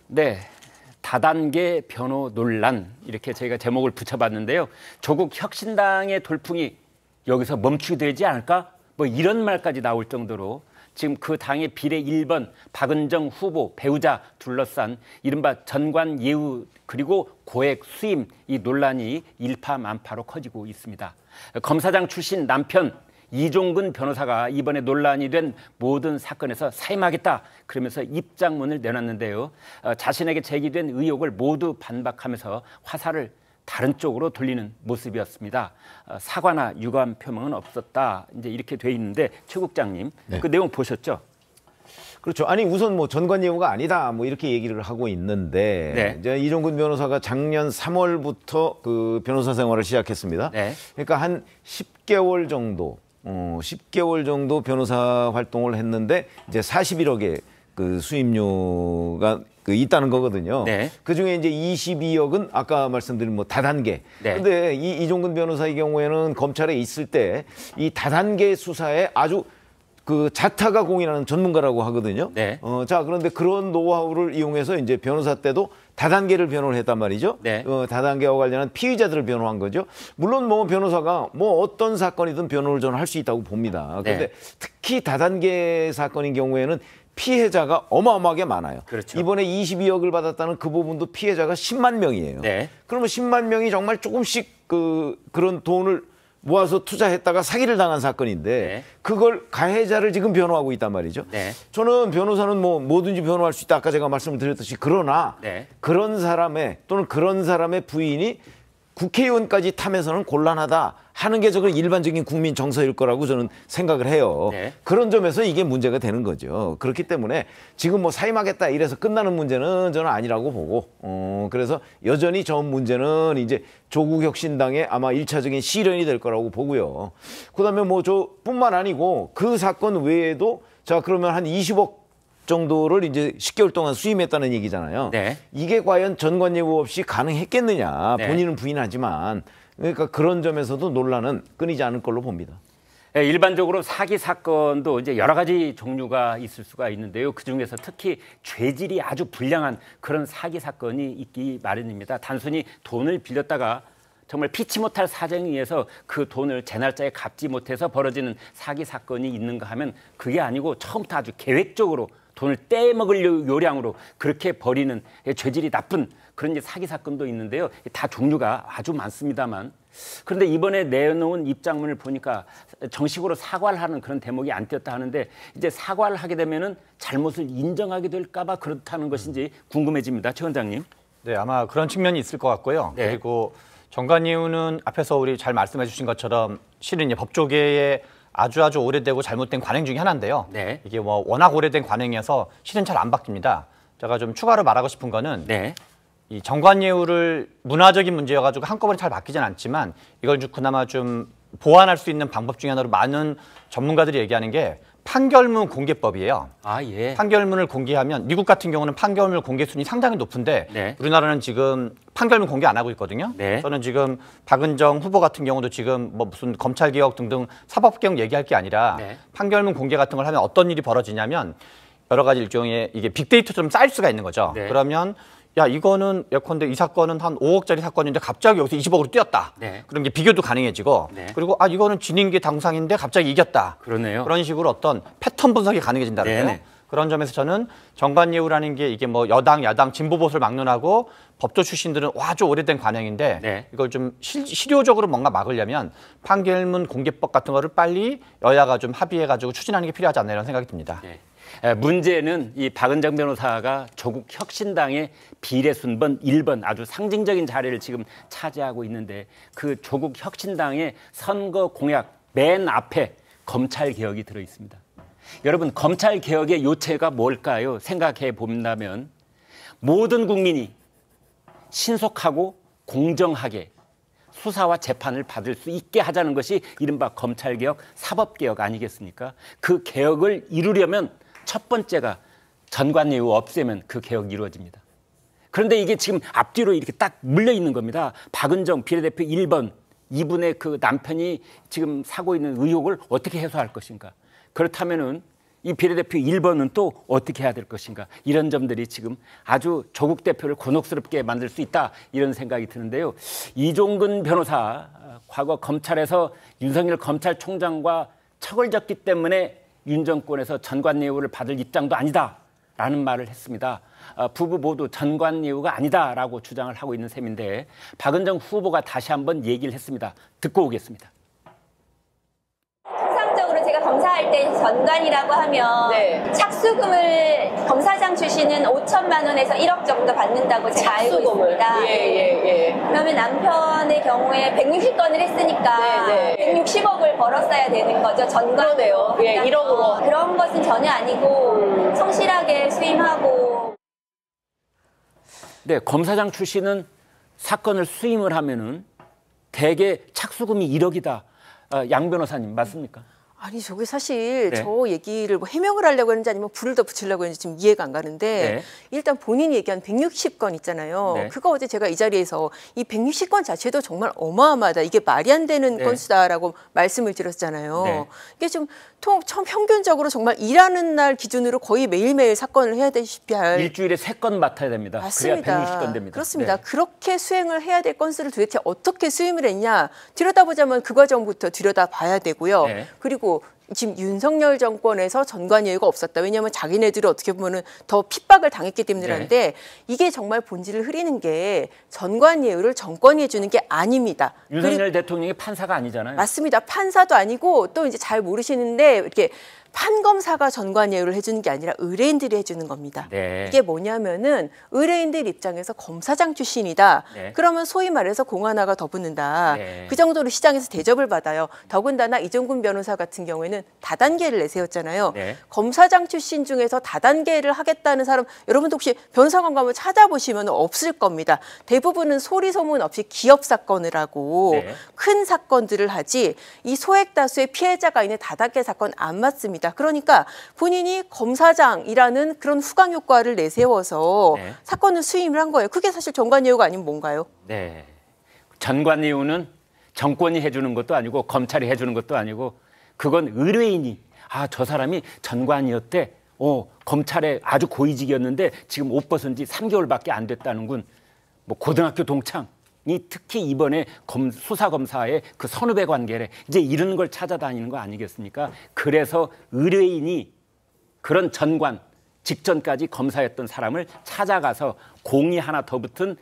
네, 다단계 변호 논란 이렇게 저희가 제목을 붙여봤는데요. 조국 혁신당의 돌풍이 여기서 멈추게 되지 않을까? 뭐 이런 말까지 나올 정도로 지금 그 당의 비례 1번 박은정 후보 배우자 둘러싼 이른바 전관 예우 그리고 고액 수임 이 논란이 일파만파로 커지고 있습니다. 검사장 출신 남편 이종근 변호사가 이번에 논란이 된 모든 사건에서 사임하겠다 그러면서 입장문을 내놨는데요. 자신에게 제기된 의혹을 모두 반박하면서 화살을 다른 쪽으로 돌리는 모습이었습니다. 사과나 유감 표명은 없었다. 이제 이렇게 돼 있는데 최 국장님, 네. 그 내용 보셨죠? 그렇죠. 아니 우선 뭐 전관예우가 아니다 뭐 이렇게 얘기를 하고 있는데 네. 이제 이종근 변호사가 작년 3월부터 그 변호사 생활을 시작했습니다. 네. 그러니까 한 10개월 정도 10개월 정도 변호사 활동을 했는데 이제 41억의 그 수임료가 있다는 거거든요. 네. 그 중에 이제 22억은 아까 말씀드린 뭐 다단계. 네. 근데 이종근 변호사의 경우에는 검찰에 있을 때 이 다단계 수사에 아주 그 자타가 공인하는 전문가라고 하거든요. 네. 자, 그런데 그런 노하우를 이용해서 이제 변호사 때도 다단계를 변호를 했단 말이죠. 네. 다단계와 관련한 피의자들을 변호한 거죠. 물론 뭐 변호사가 뭐 어떤 사건이든 변호를 저는 할 수 있다고 봅니다. 그런데 네. 특히 다단계 사건인 경우에는 피해자가 어마어마하게 많아요. 그렇죠. 이번에 22억을 받았다는 그 부분도 피해자가 10만 명이에요. 네. 그러면 10만 명이 정말 조금씩 그런 돈을 모아서 투자했다가 사기를 당한 사건인데 네. 그걸 가해자를 지금 변호하고 있단 말이죠. 네. 저는 변호사는 뭐 뭐든지 변호할 수 있다. 아까 제가 말씀을 드렸듯이 그러나 네. 그런 사람의 또는 그런 사람의 부인이 국회의원까지 타면서는 곤란하다 하는 게 저거 일반적인 국민 정서일 거라고 저는 생각을 해요. 네. 그런 점에서 이게 문제가 되는 거죠. 그렇기 때문에 지금 뭐 사임하겠다 이래서 끝나는 문제는 저는 아니라고 보고 그래서 여전히 저 문제는 이제 조국 혁신당의 아마 1차적인 시련이 될 거라고 보고요. 그다음에 뭐 저 뿐만 아니고 그 사건 외에도 자 그러면 한 20억 정도를 이제 10개월 동안 수임했다는 얘기잖아요. 네. 이게 과연 전관예우 없이 가능했겠느냐. 네. 본인은 부인하지만 그러니까 그런 점에서도 논란은 끊이지 않을 걸로 봅니다. 일반적으로 사기 사건도 이제 여러 가지 종류가 있을 수가 있는데요. 그중에서 특히 죄질이 아주 불량한 그런 사기 사건이 있기 마련입니다. 단순히 돈을 빌렸다가 정말 피치 못할 사정에 의해서 그 돈을 제 날짜에 갚지 못해서 벌어지는 사기 사건이 있는가 하면 그게 아니고 처음부터 아주 계획적으로 돈을 떼먹을 요량으로 그렇게 벌이는 죄질이 나쁜 그런 이제 사기 사건도 있는데요. 다 종류가 아주 많습니다만 그런데 이번에 내놓은 입장문을 보니까 정식으로 사과를 하는 그런 대목이 안 띄었다 하는데 이제 사과를 하게 되면은 잘못을 인정하게 될까 봐 그렇다는 것인지 궁금해집니다. 최 원장님. 네, 아마 그런 측면이 있을 것 같고요. 네. 그리고 전관예우는 앞에서 우리 잘 말씀해 주신 것처럼 실은 이제 법조계에 아주 오래되고 잘못된 관행 중에 하나인데요. 네. 이게 뭐 워낙 오래된 관행이어서 실은 잘 안 바뀝니다. 제가 좀 추가로 말하고 싶은 거는 네. 이 전관예우를 문화적인 문제여가지고 한꺼번에 잘 바뀌진 않지만 이걸 좀 그나마 좀 보완할 수 있는 방법 중에 하나로 많은 전문가들이 얘기하는 게 판결문 공개법이에요. 아, 예. 판결문을 공개하면 미국 같은 경우는 판결문 공개 순위 상당히 높은데 네. 우리나라는 지금 판결문 공개 안 하고 있거든요. 네. 저는 지금 박은정 후보 같은 경우도 지금 뭐 무슨 검찰개혁 등등 사법개혁 얘기할 게 아니라 네. 판결문 공개 같은 걸 하면 어떤 일이 벌어지냐면 여러 가지 일종의 이게 빅데이터처럼 쌓일 수가 있는 거죠. 네. 그러면 야 이거는 예컨대 이 사건은 한 5억짜리 사건인데 갑자기 여기서 20억으로 뛰었다. 네. 그런 게 비교도 가능해지고 네. 그리고 아 이거는 진인계 당상인데 갑자기 이겼다. 그러네요. 그런 식으로 어떤 패턴 분석이 가능해진다는 거예요. 네네. 그런 점에서 저는 전관예우라는 게 이게 뭐 여당, 야당, 진보 보수를 막론하고 법조 출신들은 아주 오래된 관행인데 네. 이걸 좀 실효적으로 뭔가 막으려면 판결문 공개법 같은 거를 빨리 여야가 좀 합의해가지고 추진하는 게 필요하지 않나 이런 생각이 듭니다. 네. 문제는 이 박은정 변호사가 조국 혁신당의 비례 순번 1번 아주 상징적인 자리를 지금 차지하고 있는데 그 조국 혁신당의 선거 공약 맨 앞에 검찰 개혁이 들어 있습니다. 여러분 검찰 개혁의 요체가 뭘까요? 생각해 본다면 모든 국민이 신속하고 공정하게 수사와 재판을 받을 수 있게 하자는 것이 이른바 검찰개혁, 사법개혁 아니겠습니까? 그 개혁을 이루려면 첫 번째가 전관예우 없애면 그 개혁이 이루어집니다. 그런데 이게 지금 앞뒤로 이렇게 딱 물려 있는 겁니다. 박은정 비례대표 1번, 이분의 그 남편이 지금 사고 있는 의혹을 어떻게 해소할 것인가. 그렇다면은 이 비례대표 1번은 또 어떻게 해야 될 것인가 이런 점들이 지금 아주 조국 대표를 곤혹스럽게 만들 수 있다 이런 생각이 드는데요. 이종근 변호사 과거 검찰에서 윤석열 검찰총장과 척을 졌기 때문에 윤 정권에서 전관예우를 받을 입장도 아니다라는 말을 했습니다. 부부 모두 전관예우가 아니다라고 주장을 하고 있는 셈인데 박은정 후보가 다시 한번 얘기를 했습니다. 듣고 오겠습니다. 통상적으로 제가 검사할 때 전관이라고 하면 네. 착수금을 검사장 출신은 5천만 원에서 1억 정도 받는다고 제가 알고 있습니다. 예. 그러면 남편의 경우에 160건을 했으니까 네. 160억을 벌었어야 되는 거죠. 전관으로. 그러네요. 예, 1억으로. 그런 것은 전혀 아니고 성실하게 수임하고. 네, 검사장 출신은 사건을 수임을 하면은 대개 착수금이 1억이다. 양 변호사님 맞습니까? 아니 저게 사실 네. 저 얘기를 뭐 해명을 하려고 했는지 아니면 불을 더 붙이려고 했는지 지금 이해가 안 가는데 네. 일단 본인이 얘기한 160건 있잖아요. 네. 그거 어제 제가 이 자리에서 이 160건 자체도 정말 어마어마하다. 이게 말이 안 되는 네. 건수다라고 말씀을 드렸잖아요. 네. 이게 지금 평균적으로 정말 일하는 날 기준으로 거의 매일매일 사건을 해야 되시피 할 일주일에 3건 맡아야 됩니다. 맞습니다. 그래야 160건 됩니다. 그렇습니다. 네. 그렇게 수행을 해야 될 건수를 도대체 어떻게 수임을 했냐 들여다보자면 그 과정부터 들여다봐야 되고요. 네. 그리고 지금 윤석열 정권에서 전관예우가 없었다. 왜냐하면 자기네들이 어떻게 보면은 더 핍박을 당했기 때문에 그런데 이게 정말 본질을 흐리는 게 전관예우를 정권이 해주는 게 아닙니다. 윤석열 대통령이 판사가 아니잖아요. 맞습니다. 판사도 아니고 또 이제 잘 모르시는데 이렇게 판검사가 전관예우를 해주는 게 아니라 의뢰인들이 해주는 겁니다. 네. 이게 뭐냐면은 의뢰인들 입장에서 검사장 출신이다. 네. 그러면 소위 말해서 공 하나가 더 붙는다. 네. 그 정도로 시장에서 대접을 받아요. 더군다나 이종근 변호사 같은 경우에는 다단계를 내세웠잖아요. 네. 검사장 출신 중에서 다단계를 하겠다는 사람 여러분도 혹시 변호사관 가면 찾아보시면 없을 겁니다. 대부분은 소리 소문 없이 기업 사건을 하고 네. 큰 사건들을 하지 이 소액 다수의 피해자가 있는 다단계 사건 안 맞습니다. 그러니까 본인이 검사장이라는 그런 후광 효과를 내세워서 네. 사건을 수임을 한 거예요. 그게 사실 전관예우가 아니면 뭔가요? 네. 전관예우는 정권이 해주는 것도 아니고 검찰이 해주는 것도 아니고 그건 의뢰인이 저 사람이 전관이었대. 검찰에 아주 고위직이었는데 지금 옷 벗은 지 3개월밖에 안 됐다는군. 뭐 고등학교 동창이 특히 이번에 수사검사의 그 선후배 관계래. 이제 이런 걸 찾아다니는 거 아니겠습니까? 그래서 의뢰인이 그런 전관 직전까지 검사였던 사람을 찾아가서 공이 하나 더 붙은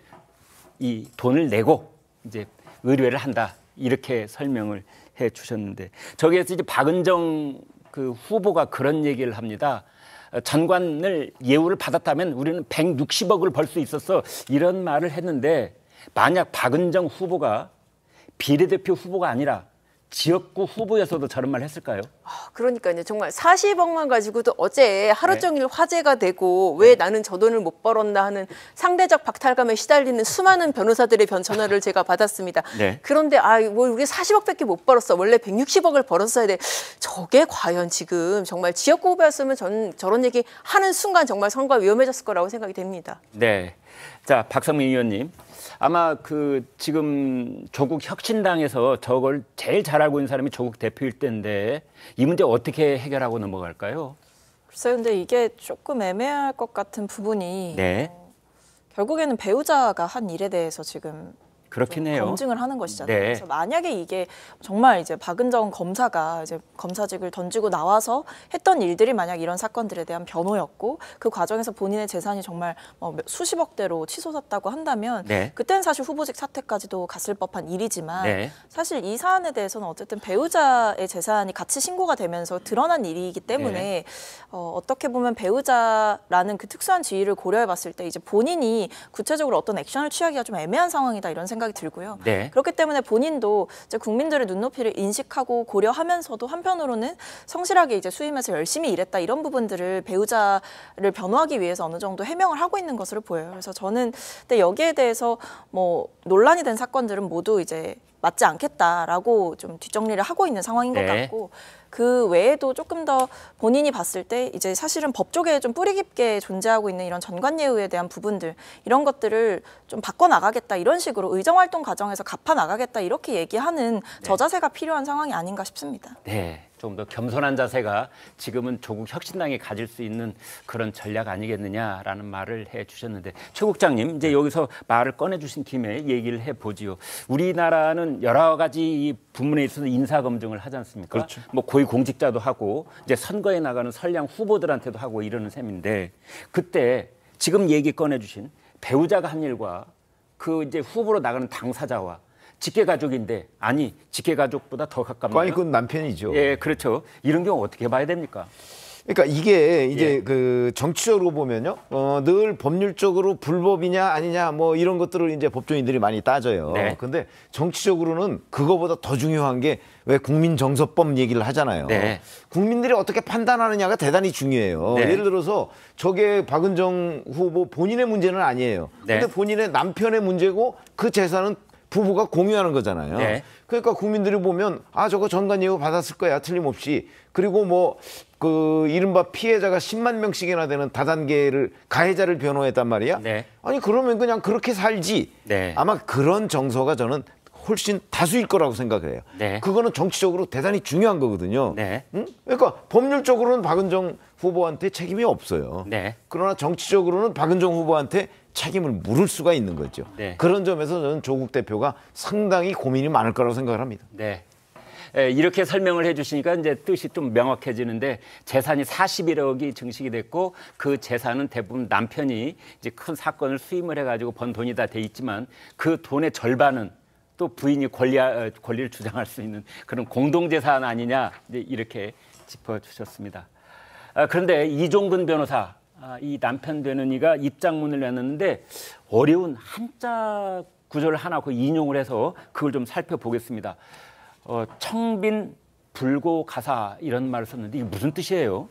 이 돈을 내고 이제 의뢰를 한다. 이렇게 설명을 해 주셨는데 저기에서 이제 박은정 그 후보가 그런 얘기를 합니다. 전관을 예우를 받았다면 우리는 160억을 벌 수 있었어. 이런 말을 했는데 만약 박은정 후보가 비례대표 후보가 아니라 지역구 후보여서도 저런 말 했을까요? 그러니까요. 정말 40억만 가지고도 어제 하루 네. 종일 화제가 되고 왜 나는 저 돈을 못 벌었나 하는 상대적 박탈감에 시달리는 수많은 변호사들의 전화를 제가 받았습니다. 네. 그런데 뭐 우리 40억밖에 못 벌었어. 원래 160억을 벌었어야 돼. 저게 과연 지금 정말 지역구 후보였으면 저런 얘기 하는 순간 정말 선거가 위험해졌을 거라고 생각이 됩니다. 네. 자, 박성민 의원님. 아마 그 지금 조국 혁신당에서 저걸 제일 잘 알고 있는 사람이 조국 대표일 텐데 이 문제 어떻게 해결하고 넘어갈까요? 글쎄요, 근데 이게 조금 애매할 것 같은 부분이 네. 결국에는 배우자가 한 일에 대해서 지금 그렇긴 해요. 검증을 하는 것이잖아요. 네. 그래서 만약에 이게 정말 이제 박은정 검사가 이제 검사직을 던지고 나와서 했던 일들이 만약 이런 사건들에 대한 변호였고 그 과정에서 본인의 재산이 정말 수십억대로 치솟았다고 한다면 네. 그때는 사실 후보직 사퇴까지도 갔을 법한 일이지만 네. 사실 이 사안에 대해서는 어쨌든 배우자의 재산이 같이 신고가 되면서 드러난 일이기 때문에 네. 어떻게 보면 배우자라는 그 특수한 지위를 고려해 봤을 때 이제 본인이 구체적으로 어떤 액션을 취하기가 좀 애매한 상황이다 이런 생각이 들고요. 네. 그렇기 때문에 본인도 이제 국민들의 눈높이를 인식하고 고려하면서도 한편으로는 성실하게 이제 수임해서 열심히 일했다 이런 부분들을 배우자를 변호하기 위해서 어느 정도 해명을 하고 있는 것으로 보여요. 그래서 저는 근데 여기에 대해서 뭐 논란이 된 사건들은 모두 이제 맞지 않겠다라고 좀 뒷정리를 하고 있는 상황인 것 네. 같고 그 외에도 조금 더 본인이 봤을 때 이제 사실은 법조계에 좀 뿌리 깊게 존재하고 있는 이런 전관예우에 대한 부분들 이런 것들을 좀 바꿔나가겠다 이런 식으로 의정활동 과정에서 갚아나가겠다 이렇게 얘기하는 저자세가 필요한 상황이 아닌가 싶습니다. 네. 좀 더 겸손한 자세가 지금은 조국 혁신당이 가질 수 있는 그런 전략 아니겠느냐라는 말을 해주셨는데 최 국장님 이제 여기서 말을 꺼내주신 김에 얘기를 해보지요. 우리나라는 여러 가지 이 부문에 있어서 인사 검증을 하지 않습니까? 그렇죠. 뭐 고위 공직자도 하고 이제 선거에 나가는 선량 후보들한테도 하고 이러는 셈인데 그때 지금 얘기 꺼내주신 배우자가 한 일과 그 이제 후보로 나가는 당사자와 직계가족인데 아니 직계가족보다 더 가깝나요? 아니 그건 남편이죠. 예, 그렇죠. 이런 경우 어떻게 봐야 됩니까? 그러니까 이게 이제 예. 그 정치적으로 보면요, 늘 법률적으로 불법이냐 아니냐 뭐 이런 것들을 이제 법조인들이 많이 따져요. 네. 근데 정치적으로는 그거보다 더 중요한 게 왜 국민정서법 얘기를 하잖아요. 네. 국민들이 어떻게 판단하느냐가 대단히 중요해요. 네. 예를 들어서 저게 박은정 후보 본인의 문제는 아니에요. 네. 근데 본인의 남편의 문제고 그 재산은 부부가 공유하는 거잖아요. 네. 그러니까 국민들이 보면 아 저거 전관예우 받았을 거야 틀림없이. 그리고 뭐 그 이른바 피해자가 10만 명씩이나 되는 다단계를 가해자를 변호했단 말이야. 네. 아니 그러면 그냥 그렇게 살지. 네. 아마 그런 정서가 저는 훨씬 다수일 거라고 생각을 해요. 네. 그거는 정치적으로 대단히 중요한 거거든요. 네. 응? 그러니까 법률적으로는 박은정 후보한테 책임이 없어요. 네. 그러나 정치적으로는 박은정 후보한테 책임을 물을 수가 있는 거죠. 네. 그런 점에서 저는 조국 대표가 상당히 고민이 많을 거라고 생각을 합니다. 네. 이렇게 설명을 해주시니까 이제 뜻이 좀 명확해지는데 재산이 41억이 증식이 됐고 그 재산은 대부분 남편이 이제 큰 사건을 수임을 해가지고 번 돈이 다 돼 있지만 그 돈의 절반은 또 부인이 권리를 주장할 수 있는 그런 공동재산 아니냐 이제 이렇게 짚어주셨습니다. 그런데 이종근 변호사, 이 남편 되는 이가 입장문을 내놨는데 어려운 한자 구절을 하나 그 인용을 해서 그걸 좀 살펴보겠습니다. 청빈 불고 가사 이런 말을 썼는데 이게 무슨 뜻이에요?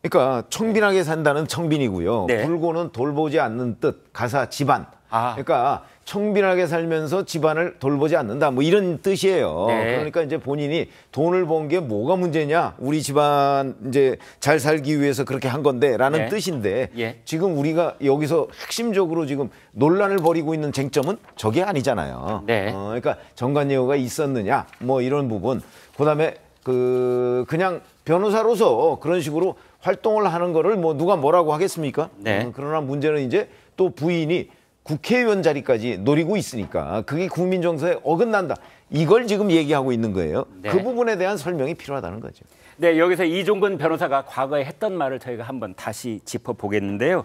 그러니까 청빈하게 산다는 청빈이고요. 네. 불고는 돌보지 않는 뜻, 가사 집안. 그러니까 청빈하게 살면서 집안을 돌보지 않는다. 뭐 이런 뜻이에요. 네. 그러니까 이제 본인이 돈을 번 게 뭐가 문제냐? 우리 집안 이제 잘 살기 위해서 그렇게 한 건데라는 네. 뜻인데 예. 지금 우리가 여기서 핵심적으로 지금 논란을 벌이고 있는 쟁점은 저게 아니잖아요. 네. 그러니까 정관예우가 있었느냐? 뭐 이런 부분. 그다음에 그냥 변호사로서 그런 식으로 활동을 하는 거를 뭐 누가 뭐라고 하겠습니까? 네. 그러나 문제는 이제 또 부인이 국회의원 자리까지 노리고 있으니까 그게 국민 정서에 어긋난다. 이걸 지금 얘기하고 있는 거예요. 네. 그 부분에 대한 설명이 필요하다는 거죠. 네, 여기서 이종근 변호사가 과거에 했던 말을 저희가 한번 다시 짚어보겠는데요.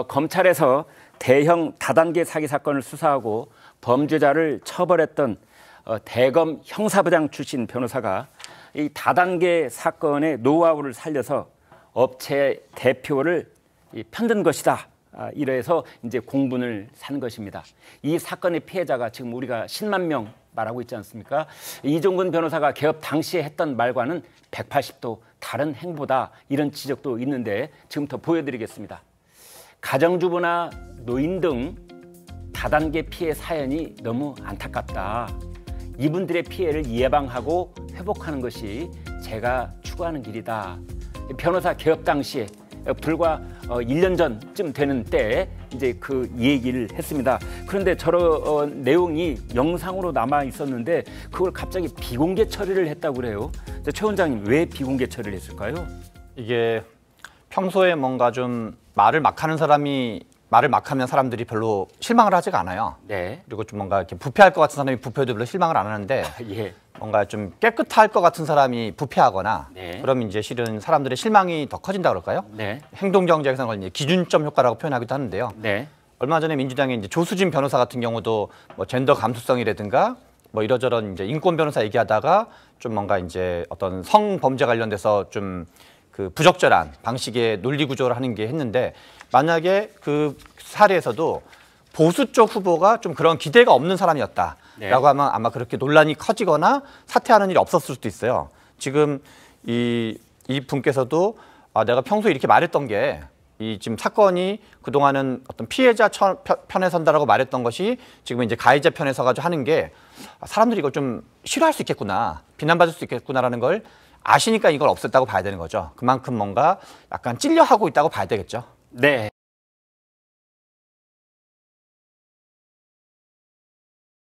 검찰에서 대형 다단계 사기 사건을 수사하고 범죄자를 처벌했던 대검 형사부장 출신 변호사가 이 다단계 사건의 노하우를 살려서 업체 대표를 편든 것이다. 이래서 이제 공분을 산 것입니다. 이 사건의 피해자가 지금 우리가 10만 명 말하고 있지 않습니까? 이종근 변호사가 개업 당시에 했던 말과는 180도 다른 행보다 이런 지적도 있는데 지금부터 보여드리겠습니다. 가정주부나 노인 등 다단계 피해 사연이 너무 안타깝다. 이분들의 피해를 예방하고 회복하는 것이 제가 추구하는 길이다. 변호사 개업 당시에 불과 1년 전쯤 되는 때에 이제 그 얘기를 했습니다. 그런데 저런 내용이 영상으로 남아 있었는데 그걸 갑자기 비공개 처리를 했다고 그래요. 최 원장님 왜 비공개 처리를 했을까요? 이게 평소에 뭔가 좀 말을 막 하면 사람들이 별로 실망을 하지가 않아요. 네. 그리고 좀 뭔가 이렇게 부패할 것 같은 사람이 부패도 별로 실망을 안 하는데 예. 뭔가 좀 깨끗할 것 같은 사람이 부패하거나 네. 그러면 이제 실은 사람들의 실망이 더 커진다 그럴까요? 네. 행동경제에서 그걸 이제 기준점 효과라고 표현하기도 하는데요. 네. 얼마 전에 민주당의 이제 조수진 변호사 같은 경우도 뭐 젠더 감수성이라든가 뭐 이러저런 이제 인권 변호사 얘기하다가 좀 뭔가 이제 어떤 성범죄 관련돼서 좀 그 부적절한 방식의 논리 구조를 하는 게 했는데 만약에 그 사례에서도 보수 쪽 후보가 좀 그런 기대가 없는 사람이었다라고 네. 하면 아마 그렇게 논란이 커지거나 사퇴하는 일이 없었을 수도 있어요. 지금 이 분께서도 내가 평소에 이렇게 말했던 게 이 지금 사건이 그동안은 어떤 피해자 편에 선다라고 말했던 것이 지금 이제 가해자 편에 서가지고 하는 게 사람들이 이걸 좀 싫어할 수 있겠구나, 비난받을 수 있겠구나라는 걸 아시니까 이걸 없앴다고 봐야 되는 거죠. 그만큼 뭔가 약간 찔려하고 있다고 봐야 되겠죠. 네.